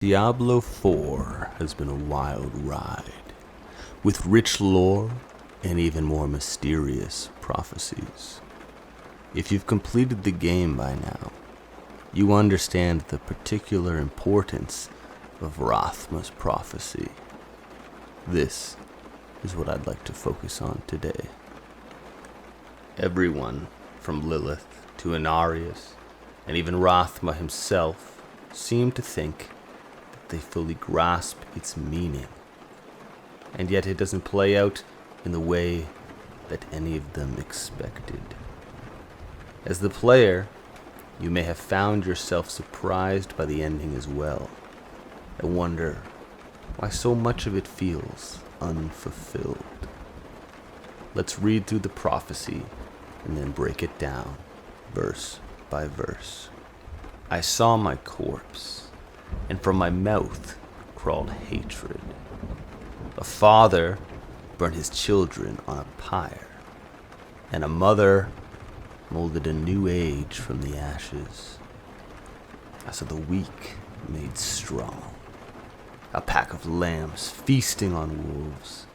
Diablo 4 has been a wild ride, with rich lore and even more mysterious prophecies. If you've completed the game by now, you understand the particular importance of Rathma's prophecy. This is what I'd like to focus on today. Everyone, from Lilith to Inarius, and even Rathma himself, seem to think they fully grasp its meaning, and yet it doesn't play out in the way that any of them expected. As the player, you may have found yourself surprised by the ending as well, and wonder why so much of it feels unfulfilled. Let's read through the prophecy and then break it down, verse by verse. I saw my corpse, and from my mouth crawled hatred. A father burned his children on a pyre, and a mother molded a new age from the ashes. I saw the weak made strong, a pack of lambs feasting on wolves.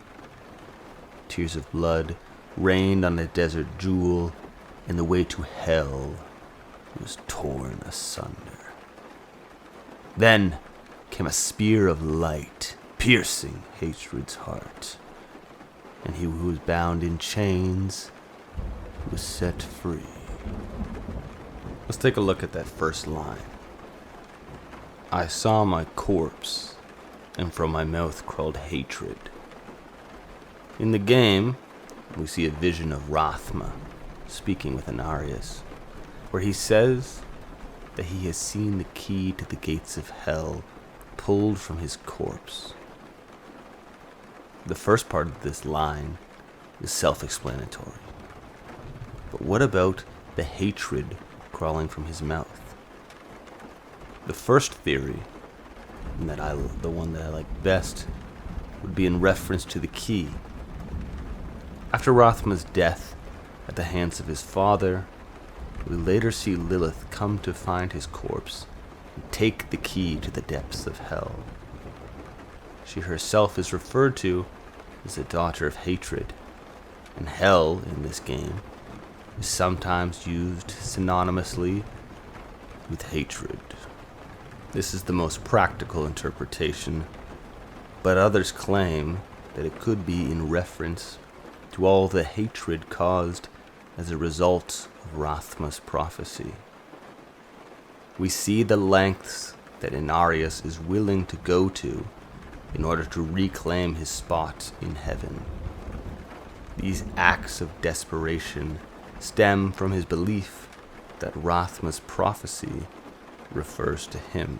Tears of blood rained on a desert jewel, and the way to hell was torn asunder. Then came a spear of light, piercing hatred's heart, and he who was bound in chains was set free. Let's take a look at that first line. I saw my corpse, and from my mouth crawled hatred. In the game, we see a vision of Rathma speaking with Inarius, where he says that he has seen the key to the gates of hell pulled from his corpse. The first part of this line is self-explanatory. But what about the hatred crawling from his mouth? The first theory, and the one that I like best, would be in reference to the key. After Rathma's death at the hands of his father, we later see Lilith come to find his corpse and take the key to the depths of hell. She herself is referred to as the daughter of hatred, and hell in this game is sometimes used synonymously with hatred. This is the most practical interpretation, but others claim that it could be in reference to all the hatred caused as a result of Rathma's prophecy. We see the lengths that Inarius is willing to go to in order to reclaim his spot in heaven. These acts of desperation stem from his belief that Rathma's prophecy refers to him.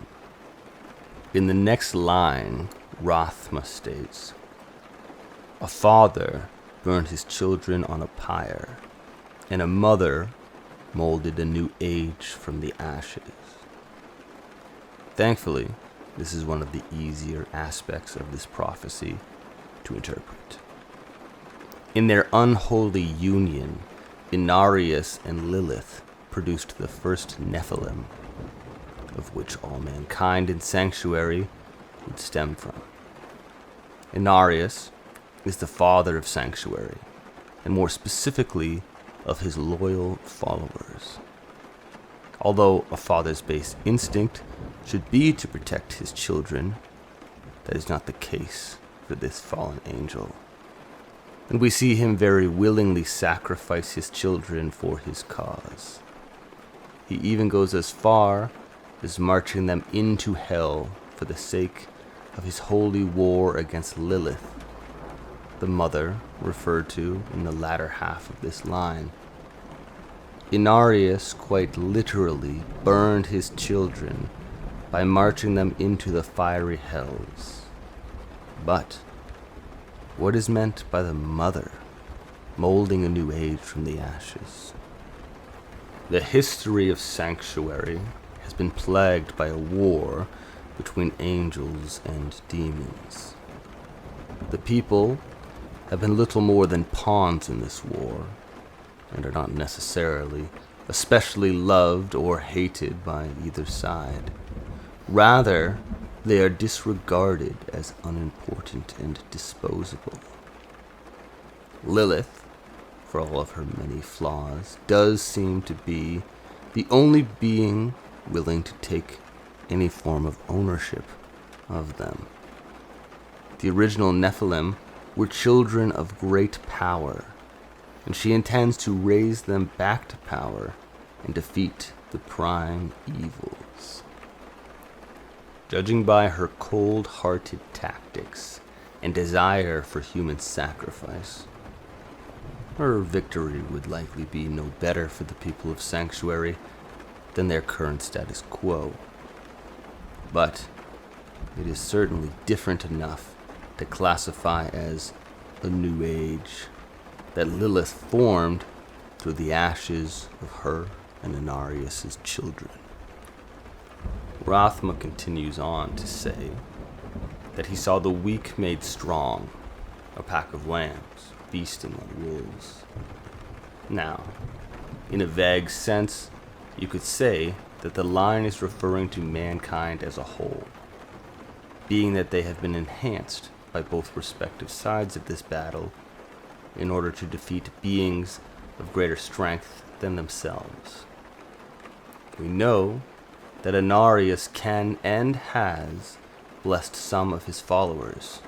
In the next line, Rathma states, a father burned his children on a pyre, and a mother molded a new age from the ashes. Thankfully, this is one of the easier aspects of this prophecy to interpret. In their unholy union, Inarius and Lilith produced the first Nephilim, of which all mankind in Sanctuary would stem from. Inarius is the father of Sanctuary, and more specifically, of his loyal followers. Although a father's base instinct should be to protect his children, that is not the case for this fallen angel. And we see him very willingly sacrifice his children for his cause. He even goes as far as marching them into hell for the sake of his holy war against Lilith, the mother referred to in the latter half of this line. Inarius quite literally burned his children by marching them into the fiery hells. But what is meant by the mother molding a new age from the ashes? The history of Sanctuary has been plagued by a war between angels and demons. The people have been little more than pawns in this war, and are not necessarily especially loved or hated by either side. Rather, they are disregarded as unimportant and disposable. Lilith, for all of her many flaws, does seem to be the only being willing to take any form of ownership of them. The original Nephilim were children of great power, and she intends to raise them back to power and defeat the prime evils. Judging by her cold-hearted tactics and desire for human sacrifice, her victory would likely be no better for the people of Sanctuary than their current status quo. But it is certainly different enough to classify as a new age that Lilith formed through the ashes of her and Inarius' children. Rathma continues on to say that he saw the weak made strong, a pack of lambs feasting on wolves. Now, in a vague sense, you could say that the line is referring to mankind as a whole, being that they have been enhanced by both respective sides of this battle in order to defeat beings of greater strength than themselves. We know that Inarius can and has blessed some of his followers,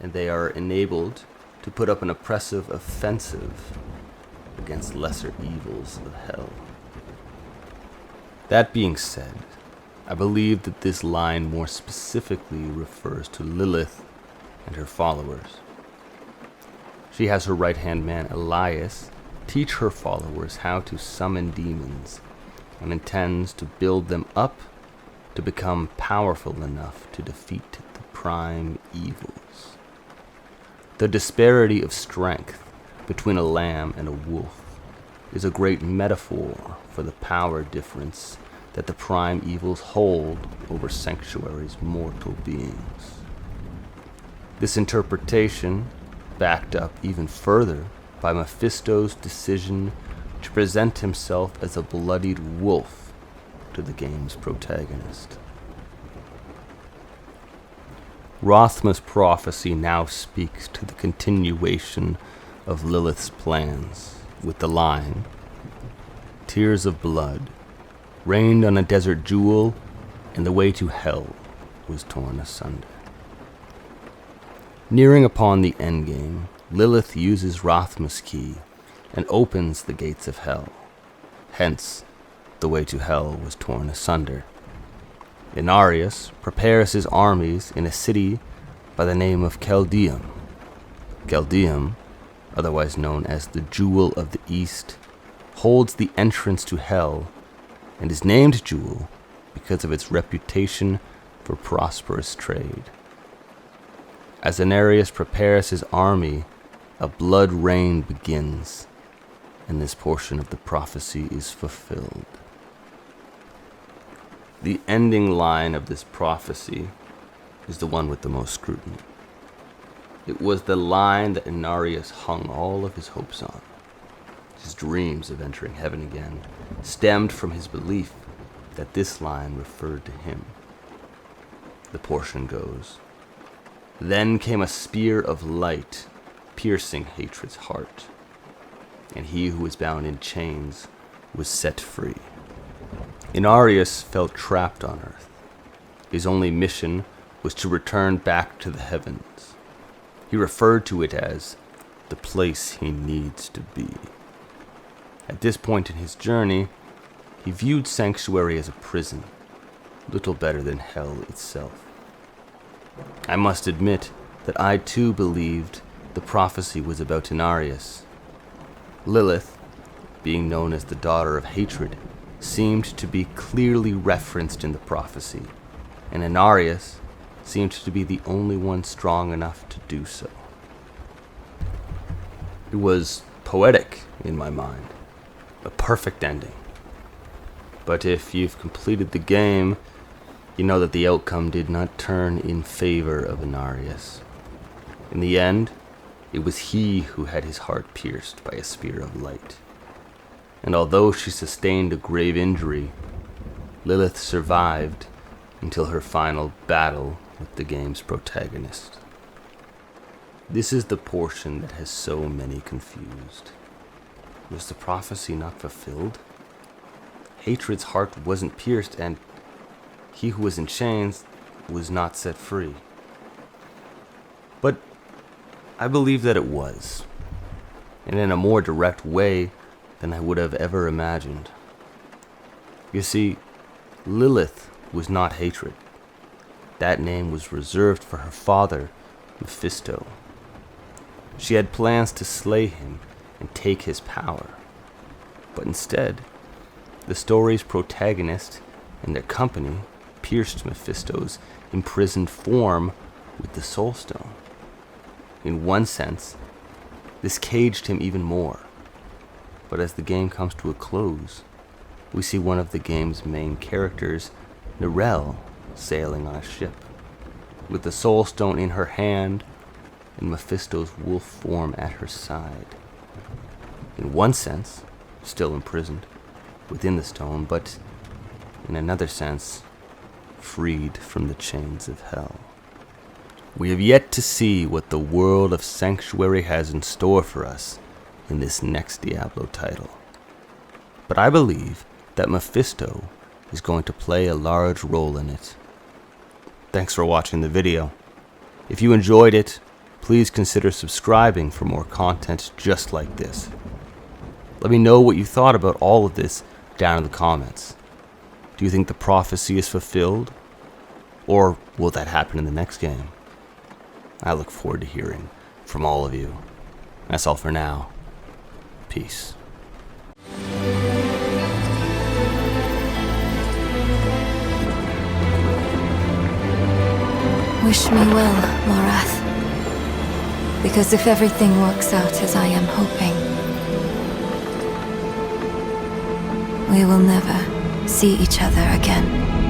and they are enabled to put up an oppressive offensive against lesser evils of hell. That being said, I believe that this line more specifically refers to Lilith and her followers. She has her right-hand man Elias teach her followers how to summon demons and intends to build them up to become powerful enough to defeat the prime evils. The disparity of strength between a lamb and a wolf is a great metaphor for the power difference that the prime evils hold over Sanctuary's mortal beings. This interpretation, backed up even further by Mephisto's decision to present himself as a bloodied wolf to the game's protagonist. Rathma's prophecy now speaks to the continuation of Lilith's plans, with the line, "Tears of blood rained on a desert jewel, and the way to hell was torn asunder." Nearing upon the endgame, Lilith uses Rathma's key and opens the gates of hell. Hence, the way to hell was torn asunder. Inarius prepares his armies in a city by the name of Chaldeum. Chaldeum, otherwise known as the Jewel of the East, holds the entrance to hell and is named Jewel because of its reputation for prosperous trade. As Inarius prepares his army, a blood rain begins, and this portion of the prophecy is fulfilled. The ending line of this prophecy is the one with the most scrutiny. It was the line that Inarius hung all of his hopes on. His dreams of entering heaven again stemmed from his belief that this line referred to him. The portion goes, "Then came a spear of light, piercing hatred's heart, and he who was bound in chains was set free." Inarius felt trapped on earth. His only mission was to return back to the heavens. He referred to it as the place he needs to be. At this point in his journey, he viewed Sanctuary as a prison, little better than hell itself. I must admit that I too believed the prophecy was about Inarius. Lilith, being known as the daughter of hatred, seemed to be clearly referenced in the prophecy, and Inarius seemed to be the only one strong enough to do so. It was poetic in my mind, a perfect ending. But if you've completed the game, you know that the outcome did not turn in favor of Inarius. In the end, it was he who had his heart pierced by a spear of light. And although she sustained a grave injury, Lilith survived until her final battle with the game's protagonist. This is the portion that has so many confused. Was the prophecy not fulfilled? Hatred's heart wasn't pierced, and he who was in chains was not set free. But I believe that it was, and in a more direct way than I would have ever imagined. You see, Lilith was not hatred. That name was reserved for her father, Mephisto. She had plans to slay him and take his power. But instead, the story's protagonist and their company pierced Mephisto's imprisoned form with the Soul Stone. In one sense, this caged him even more. But as the game comes to a close, we see one of the game's main characters, Narelle, sailing on a ship, with the Soul Stone in her hand and Mephisto's wolf form at her side. In one sense, still imprisoned within the stone, but in another sense, freed from the chains of hell. We have yet to see what the world of Sanctuary has in store for us in this next Diablo title. But I believe that Mephisto is going to play a large role in it. Thanks for watching the video. If you enjoyed it, please consider subscribing for more content just like this. Let me know what you thought about all of this down in the comments. Do you think the prophecy is fulfilled? Or will that happen in the next game? I look forward to hearing from all of you. That's all for now. Peace. Wish me well, Morath. Because if everything works out as I am hoping, we will never see each other again.